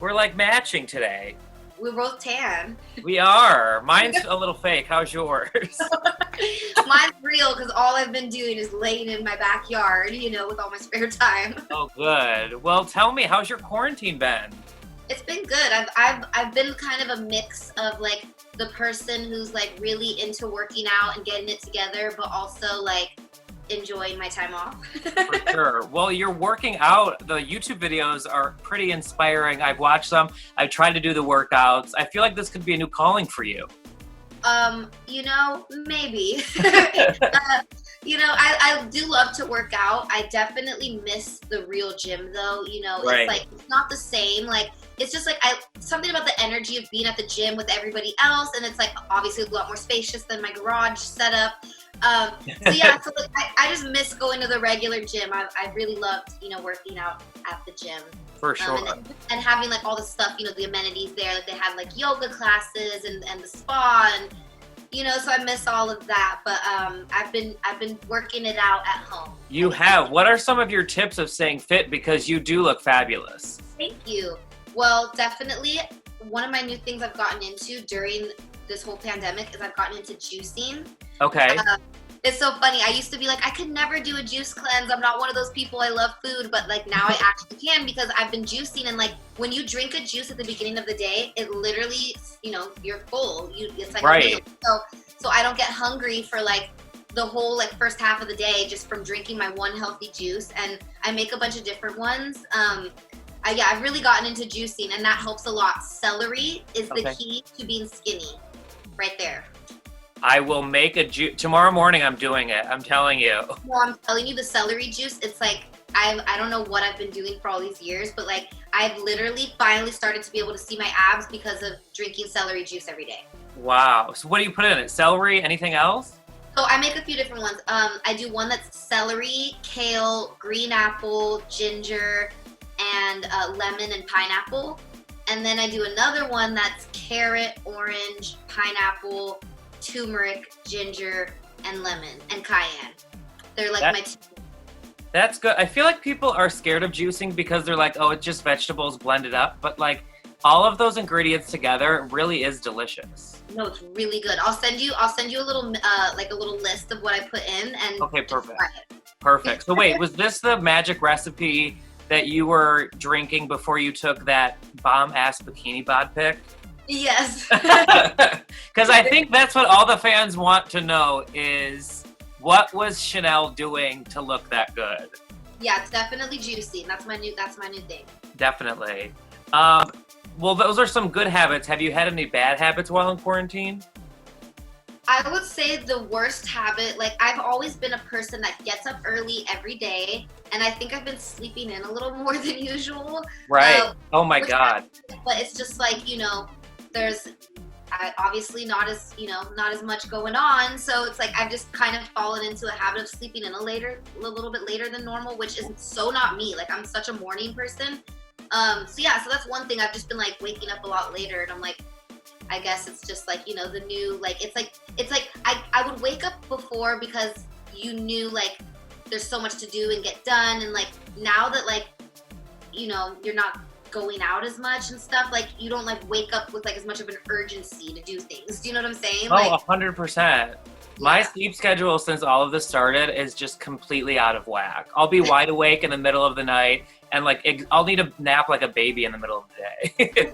We're like matching today. We're both tan. We are. Mine's a little fake. How's yours? Mine's real because all I've been doing is laying in my backyard, with all my spare time. Oh, good. Well, tell me, how's your quarantine been? It's been good. I've been kind of a mix of like the person who's like really into working out and getting it together, but also like enjoying my time off. For sure. Well, you're working out. The YouTube videos are pretty inspiring. I've watched them. I've tried to do the workouts. I feel like this could be a new calling for you. Maybe. I do love to work out. I definitely miss the real gym though. Right. It's like, it's not the same. Like, it's just like, something about the energy of being at the gym with everybody else. And it's like, obviously a lot more spacious than my garage setup. So like, I just miss going to the regular gym. I really loved, working out at the gym. For sure. And having like all the stuff, the amenities there. Like they had like yoga classes and the spa and, so I miss all of that. But I've been working it out at home. You have. What are some of your tips of staying fit? Because you do look fabulous. Thank you. Well, definitely one of my new things I've gotten into during this whole pandemic is I've gotten into juicing. Okay. It's so funny. I used to be like, I could never do a juice cleanse. I'm not one of those people. I love food, but like now I actually can because I've been juicing. And like when you drink a juice at the beginning of the day, it literally, you're full. It's like right. A meal. So I don't get hungry for like the whole like first half of the day just from drinking my one healthy juice. And I make a bunch of different ones. I've really gotten into juicing and that helps a lot. Celery is the key to being skinny, right there. I will make a juice. Tomorrow morning I'm doing it. I'm telling you. Well, I'm telling you, the celery juice, it's like, I don't know what I've been doing for all these years, but like, I've literally finally started to be able to see my abs because of drinking celery juice every day. Wow. So what do you put in it? Celery? Anything else? So I make a few different ones. I do one that's celery, kale, green apple, ginger, and lemon and pineapple. And then I do another one that's carrot, orange, pineapple, turmeric, ginger, and lemon, and cayenne. They're like my two. That's good. I feel like people are scared of juicing because they're like, oh, it's just vegetables blended up. But like all of those ingredients together really is delicious. No, it's really good. I'll send you a little like a little list of what I put in and okay, perfect. Perfect. So wait, was this the magic recipe that you were drinking before you took that bomb ass bikini bod pic? Yes. Because I think that's what all the fans want to know is what was Chanel doing to look that good? Yeah, it's definitely juicy. That's my new thing. Definitely. Well, those are some good habits. Have you had any bad habits while in quarantine? I would say the worst habit, like I've always been a person that gets up early every day, and I think I've been sleeping in a little more than usual. Right. Oh my God. But it's just like, there's obviously not as much going on. So it's like I've just kind of fallen into a habit of sleeping in a little bit later than normal, which is so not me. Like I'm such a morning person. So that's one thing. I've just been like waking up a lot later and I'm like, I guess it's just like, the new, like, it's like I would wake up before because you knew like there's so much to do and get done. And like now that like, you're not going out as much and stuff, like you don't like wake up with like as much of an urgency to do things. Do you know what I'm saying? Oh, like, 100%. Yeah. My sleep schedule since all of this started is just completely out of whack. I'll be wide awake in the middle of the night and like I'll need a nap like a baby in the middle of the day.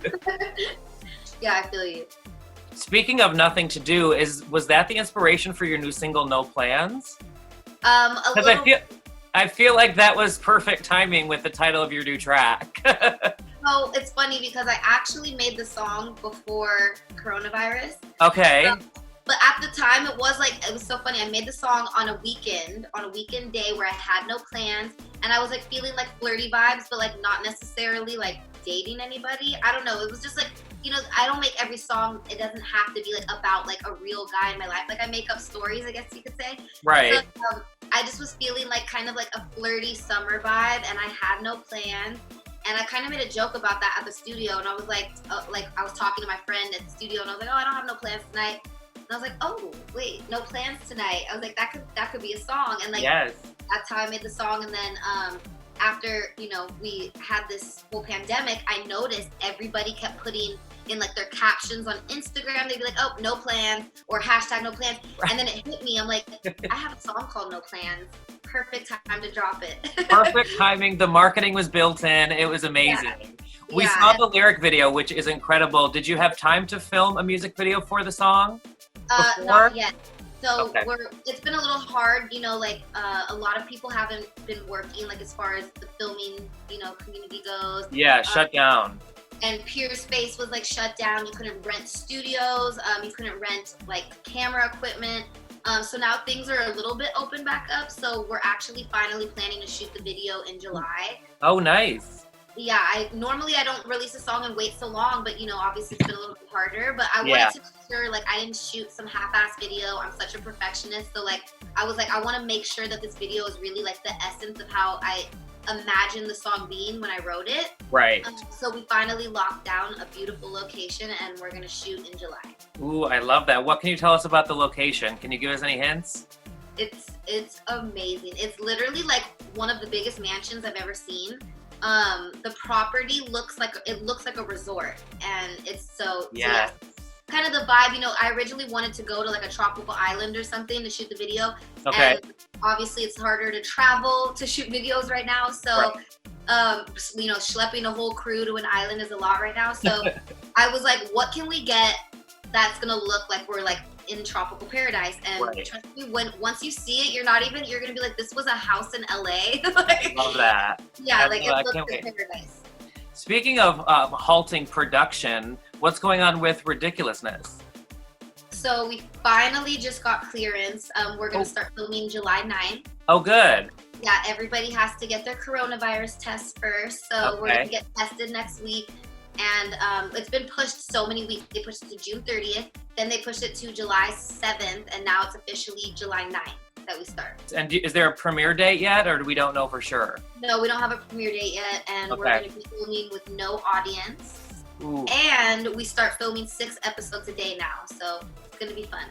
Yeah, I feel you. Speaking of nothing to do, was that the inspiration for your new single, No Plans? I feel like that was perfect timing with the title of your new track. Oh, it's funny because I actually made the song before coronavirus. Okay. But at the time, it was so funny. I made the song on a weekend day where I had no plans, and I was like feeling like flirty vibes, but like not necessarily like dating anybody. I don't know. It was just like, I don't make every song. It doesn't have to be like about like a real guy in my life. Like I make up stories, I guess you could say. Right. So, I just was feeling like kind of like a flirty summer vibe, and I had no plans. And I kind of made a joke about that at the studio, and I was like I was talking to my friend at the studio, and I was like, oh, I don't have no plans tonight. And I was like, oh, wait, no plans tonight. I was like, that could be a song, and like yes. That's how I made the song. And then after, you know, we had this whole pandemic, I noticed everybody kept putting in like their captions on Instagram. They'd be like, oh, no plans, or hashtag no plans. And then it hit me. I'm like, I have a song called No Plans. Perfect time to drop it. Perfect timing. The marketing was built in. It was amazing. Yeah. We saw the lyric video, which is incredible. Did you have time to film a music video for the song? Not yet. So Okay. it's been a little hard, you know, like a lot of people haven't been working, like as far as the filming, you know, community goes. Yeah, shut down. And Pure Space was like shut down. You couldn't rent studios. You couldn't rent like camera equipment. So now things are a little bit open back up. So we're actually finally planning to shoot the video in July. Oh, nice. Yeah, I don't release a song and wait so long, but you know, obviously it's been a little bit harder. But I wanted to make sure, like, I didn't shoot some half-ass video. I'm such a perfectionist, so like, I was like, I want to make sure that this video is really like the essence of how I imagined the song being when I wrote it. Right. So we finally locked down a beautiful location, and we're gonna shoot in July. Ooh, I love that. What can you tell us about the location? Can you give us any hints? It's amazing. It's literally like one of the biggest mansions I've ever seen. The property looks like a resort, and it's so Yeah. kind of the vibe. You know, I originally wanted to go to like a tropical island or something to shoot the video. Okay. And obviously it's harder to travel to shoot videos right now. So, you know, schlepping a whole crew to an island is a lot right now. So I was like, what can we get that's gonna look like we're like in tropical paradise? And trust me, once you see it, you're gonna be like, this was a house in LA. Like, Love that. yeah, I like love it that. looks like paradise. Speaking of halting production, what's going on with Ridiculousness? So we finally just got clearance. We're gonna start filming July 9th. Oh, good. Yeah, everybody has to get their coronavirus test first. So we're gonna get tested next week. And it's been pushed so many weeks. They pushed it to June 30th, then they pushed it to July 7th, and now it's officially July 9th that we start. And is there a premiere date yet, or we don't know for sure? No, we don't have a premiere date yet, and we're gonna be filming with no audience. Ooh. And we start filming 6 episodes a day now, so it's gonna be fun.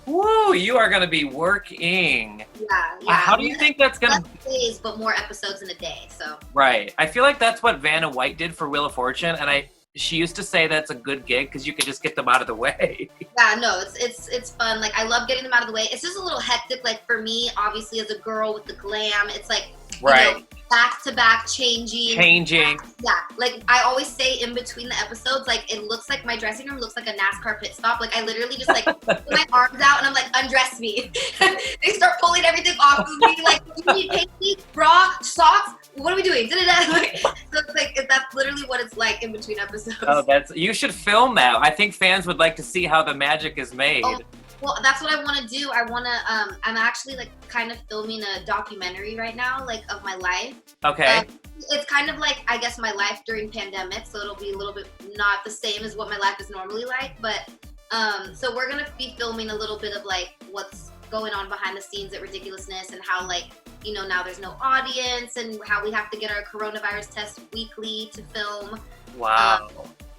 Woo, you are gonna be working. Yeah. How do you think that's gonna less days, but more episodes in a day, so. Right. I feel like that's what Vanna White did for Wheel of Fortune, and she used to say that's a good gig because you could just get them out of the way. Yeah, no, it's fun. Like, I love getting them out of the way. It's just a little hectic, like, for me, obviously, as a girl with the glam, it's like, you know, back-to-back changing. Yeah, like, I always say in between the episodes, like, it looks like my dressing room looks like a NASCAR pit stop. Like, I literally just, like, put my arms out, and I'm like, undress me. They start pulling everything off of me, like, you need panties, bra, socks, what are we doing? Like, so it's like, that's literally what it's like in between episodes. Oh, you should film that. I think fans would like to see how the magic is made. Oh, well, that's what I want to do. I'm actually like kind of filming a documentary right now, like of my life. Okay. It's kind of like, I guess, my life during pandemic, so it'll be a little bit not the same as what my life is normally like, but so we're gonna be filming a little bit of like what's going on behind the scenes at Ridiculousness, and how, like, you know, now there's no audience, and how we have to get our coronavirus test weekly to film. Wow.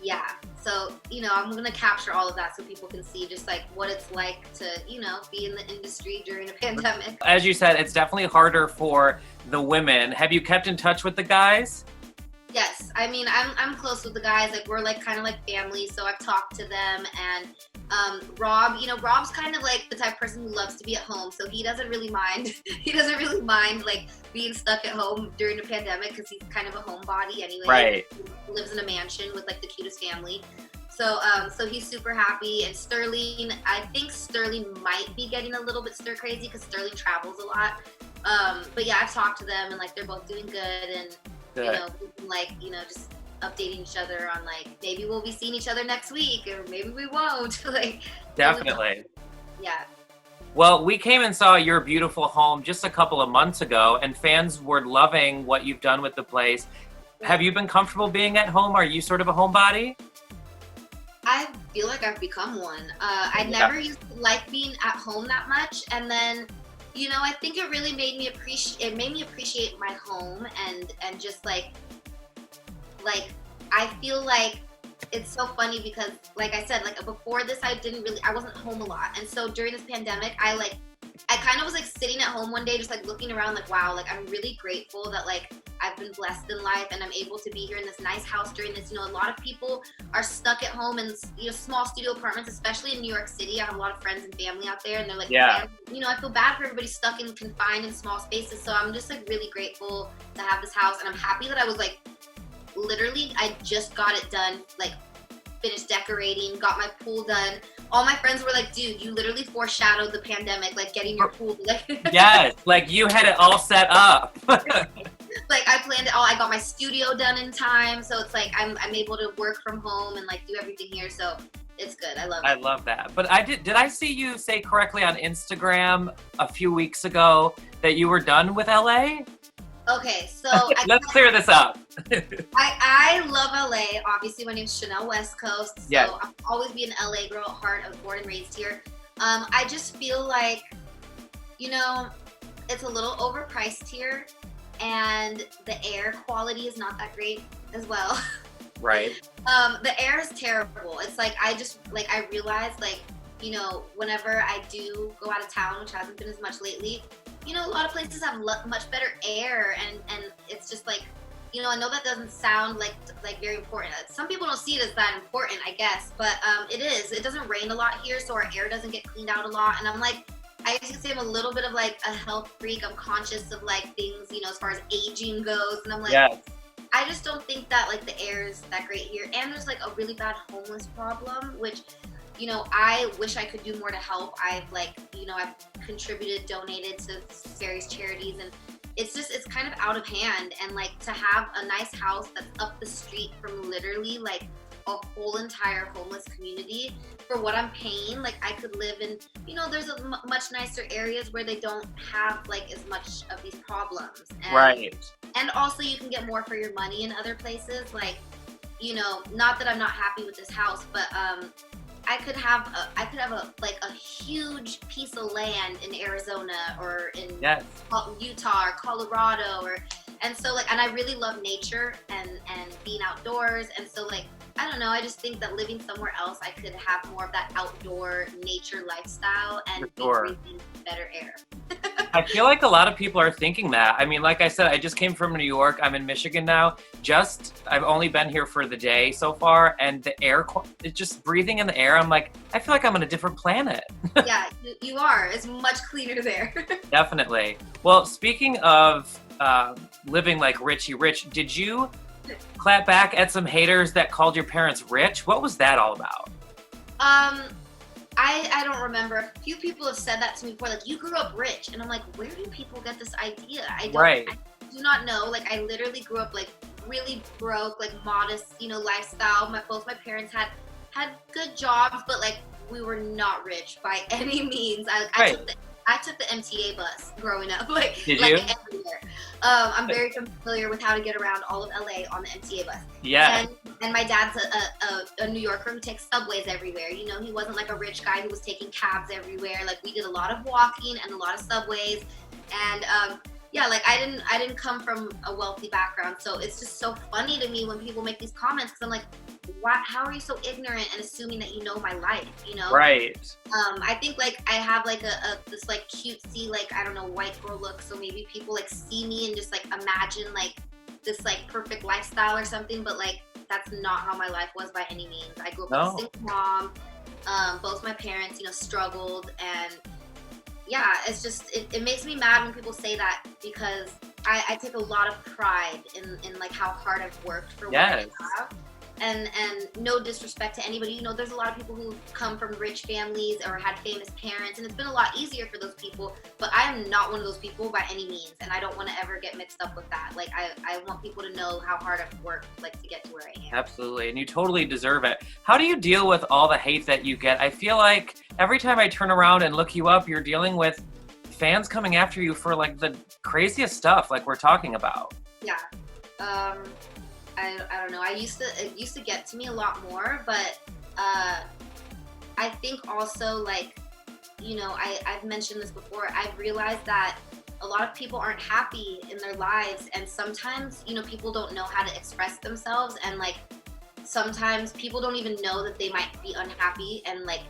Yeah, so, you know, I'm gonna capture all of that so people can see just like what it's like to, you know, be in the industry during a pandemic. As you said, it's definitely harder for the women. Have you kept in touch with the guys? Yes, I mean, I'm close with the guys. Like, we're like kind of like family, so I've talked to them. And Rob, you know, Rob's kind of like the type of person who loves to be at home, so he doesn't really mind. He doesn't really mind like being stuck at home during the pandemic, because he's kind of a homebody anyway. Right. He lives in a mansion with like the cutest family. So so he's super happy. And Sterling, I think Sterling might be getting a little bit stir crazy because Sterling travels a lot. But yeah, I've talked to them, and like they're both doing good, and you know, we can, like, you know, just updating each other on like, maybe we'll be seeing each other next week, or maybe we won't. Like, definitely. Yeah. Well, we came and saw your beautiful home just a couple of months ago, and fans were loving what you've done with the place. Have you been comfortable being at home? Are you sort of a homebody? I feel like I've become one. I never used to like being at home that much, and then, you know, I think it really made me appreciate my home, and just like I feel like it's so funny because, like I said, like before this, I wasn't home a lot, and so during this pandemic, I like I kind of was like sitting at home one day, just like looking around, like, wow, like I'm really grateful that like I've been blessed in life and I'm able to be here in this nice house during this. You know, a lot of people are stuck at home in, you know, small studio apartments, especially in New York City. I have a lot of friends and family out there, and they're like, Yeah. you know, I feel bad for everybody stuck and confined in small spaces. So I'm just like really grateful to have this house, and I'm happy that I was like, literally, I just got it done, like finished decorating, got my pool done. All my friends were like, dude, you literally foreshadowed the pandemic, like getting your pool. Yes, like you had it all set up. Like I planned it all. I got my studio done in time, so it's like I'm able to work from home and like do everything here. So it's good. I love it. I love that. But did I see you say correctly on Instagram a few weeks ago that you were done with LA? Okay, so Let's clear this up. I love LA. Obviously, my name's Chanel West Coast, so Yes. I'll always be an LA girl at heart. I was born and raised here. I just feel like, you know, it's a little overpriced here, and the air quality is not that great as well. Right. The air is terrible. It's like I realized, like, you know, whenever I do go out of town, which hasn't been as much lately, you know, a lot of places have much better air, and it's just like, you know, I know that doesn't sound like very important. Some people don't see it as that important, I guess, but it is. It doesn't rain a lot here, so our air doesn't get cleaned out a lot. And I'm like, I used to say I'm a little bit of like a health freak. I'm conscious of like things, you know, as far as aging goes, and I'm like, Yes. I just don't think that like the air is that great here, and there's like a really bad homeless problem, which, you know, I wish I could do more to help. I've like, you know, I've contributed, donated to various charities, and it's kind of out of hand. And like to have a nice house that's up the street from literally like a whole entire homeless community for what I'm paying, like I could live in, you know, there's much nicer areas where they don't have like as much of these problems. And, Right. And also you can get more for your money in other places. Like, you know, not that I'm not happy with this house, but I could have a huge piece of land in Arizona or in Yes. Utah or Colorado, and so like, and I really love nature and being outdoors, and so like, I don't know, I just think that living somewhere else, I could have more of that outdoor nature lifestyle and For sure. be breathing better air. I feel like a lot of people are thinking that. I mean, like I said, I just came from New York. I'm in Michigan now. I've only been here for the day so far, and the air, it's just breathing in the air. I'm like, I feel like I'm on a different planet. Yeah, you are. It's much cleaner there. Definitely. Well, speaking of living like Richie Rich, did you clap back at some haters that called your parents rich? What was that all about? I don't remember. A few people have said that to me before, like, you grew up rich, and I'm like, where do people get this idea? I do not know. Like, I literally grew up like really broke, like modest, you know, lifestyle. Both my parents had good jobs, but like we were not rich by any means. I took the MTA bus growing up, like Did like you? everywhere. I'm very familiar with how to get around all of LA on the MTA bus. Yeah. And my dad's a New Yorker who takes subways everywhere. You know, he wasn't like a rich guy who was taking cabs everywhere. Like we did a lot of walking and a lot of subways. And yeah, like I didn't come from a wealthy background, so it's just so funny to me when people make these comments, because I'm like, what? How are you so ignorant and assuming that you know my life? You know? Right. I think like I have like this like cutesy, like, I don't know, white girl look, so maybe people like see me and just like imagine like this like perfect lifestyle or something, but like that's not how my life was by any means. I grew up with a single mom. Both my parents, you know, struggled, and yeah, it's just it makes me mad when people say that, because I take a lot of pride in like how hard I've worked for what I have. And no disrespect to anybody, you know, there's a lot of people who come from rich families or had famous parents, and it's been a lot easier for those people, but I am not one of those people by any means, and I don't want to ever get mixed up with that. Like I want people to know how hard I've worked, like, to get to where I am. Absolutely, and you totally deserve it. How do you deal with all the hate that you get? I feel like every time I turn around and look you up, you're dealing with fans coming after you for like the craziest stuff like we're talking about. Yeah. I don't know. It used to get to me a lot more, but I think also, like, you know, I've mentioned this before. I've realized that a lot of people aren't happy in their lives, and sometimes, you know, people don't know how to express themselves, and like sometimes people don't even know that they might be unhappy, and like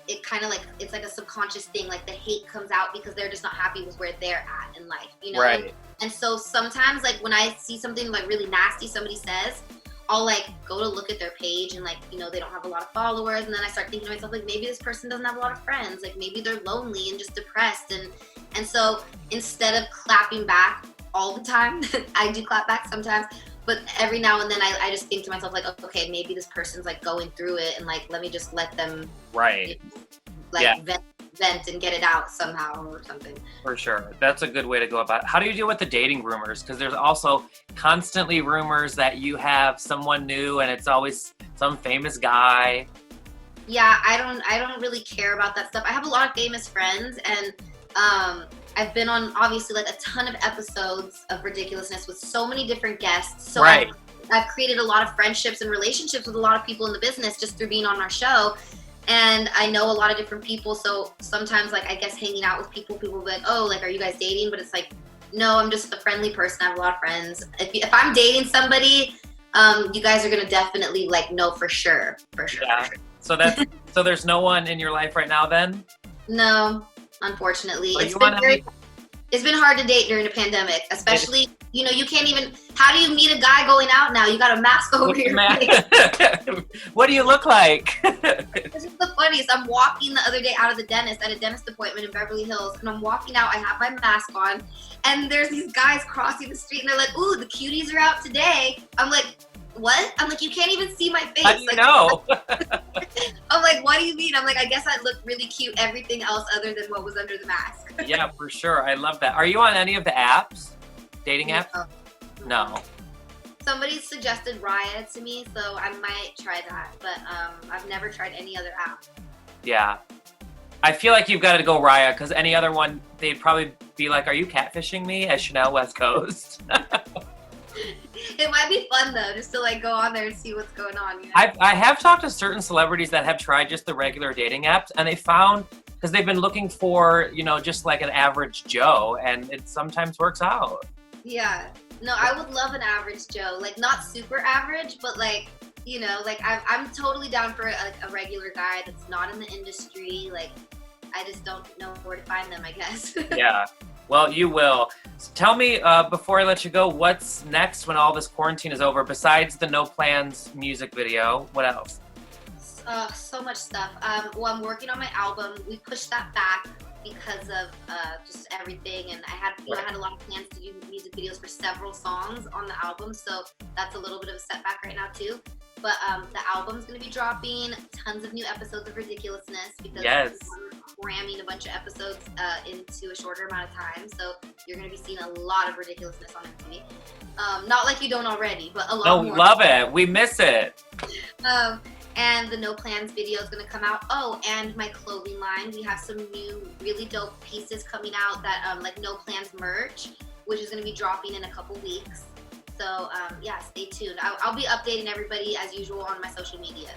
it kind of like, it's like a subconscious thing. Like the hate comes out because they're just not happy with where they're at in life, you know? Right. And so sometimes like when I see something like really nasty somebody says, I'll like go to look at their page and like, you know, they don't have a lot of followers. And then I start thinking to myself, like, maybe this person doesn't have a lot of friends. Like maybe they're lonely and just depressed. And so instead of clapping back all the time, I do clap back sometimes, but every now and then I just think to myself like, okay, maybe this person's like going through it, and like, let me just let them Right. like vent and get it out somehow or something. For sure. That's a good way to go about it. How do you deal with the dating rumors? Because there's also constantly rumors that you have someone new and it's always some famous guy. Yeah, I don't really care about that stuff. I have a lot of famous friends, and I've been on obviously like a ton of episodes of Ridiculousness with so many different guests. So Right. I've created a lot of friendships and relationships with a lot of people in the business just through being on our show. And I know a lot of different people, so sometimes like I guess hanging out with people will be like, oh, like, are you guys dating? But it's like, no, I'm just a friendly person. I have a lot of friends. If I'm dating somebody, you guys are gonna definitely like know for sure. Yeah. So so there's no one in your life right now then? No, unfortunately. Well, It's been hard to date during the pandemic, especially, you know, you can't even, how do you meet a guy going out now? You got a mask over your face. What do you look like? This is the funniest. I'm walking the other day out of the dentist at a dentist appointment in Beverly Hills, and I'm walking out, I have my mask on, and there's these guys crossing the street, and they're like, ooh, the cuties are out today. I'm like, what? I'm like, you can't even see my face. How do you like, know? I'm like, what do you mean? I'm like, I guess I look really cute, everything else other than what was under the mask. Yeah, for sure. I love that. Are you on any of the apps? Dating apps? No. Somebody suggested Raya to me, so I might try that, but I've never tried any other app. Yeah. I feel like you've got to go Raya, because any other one, they'd probably be like, are you catfishing me as Chanel West Coast? It might be fun though, just to like go on there and see what's going on. You know? I have talked to certain celebrities that have tried just the regular dating apps, and they found, because they've been looking for, you know, just like an average Joe, and it sometimes works out. Yeah. No, I would love an average Joe, like not super average, but like, you know, like I'm totally down for a regular guy that's not in the industry. Like, I just don't know where to find them, I guess. Yeah. Well, you will. So tell me, before I let you go, what's next when all this quarantine is over, besides the No Plans music video? What else? So much stuff. Well, I'm working on my album. We pushed that back because of just everything, and I had a lot of plans to do music videos for several songs on the album, so that's a little bit of a setback right now too. But the album's going to be dropping, tons of new episodes of Ridiculousness, because we're cramming a bunch of episodes into a shorter amount of time. So you're going to be seeing a lot of Ridiculousness on MTV. Not like you don't already, but a lot more. Oh, love it. We miss it. And the No Plans video is going to come out. Oh, and my clothing line. We have some new really dope pieces coming out that like No Plans merch, which is going to be dropping in a couple weeks. So yeah, stay tuned. I'll be updating everybody as usual on my social media.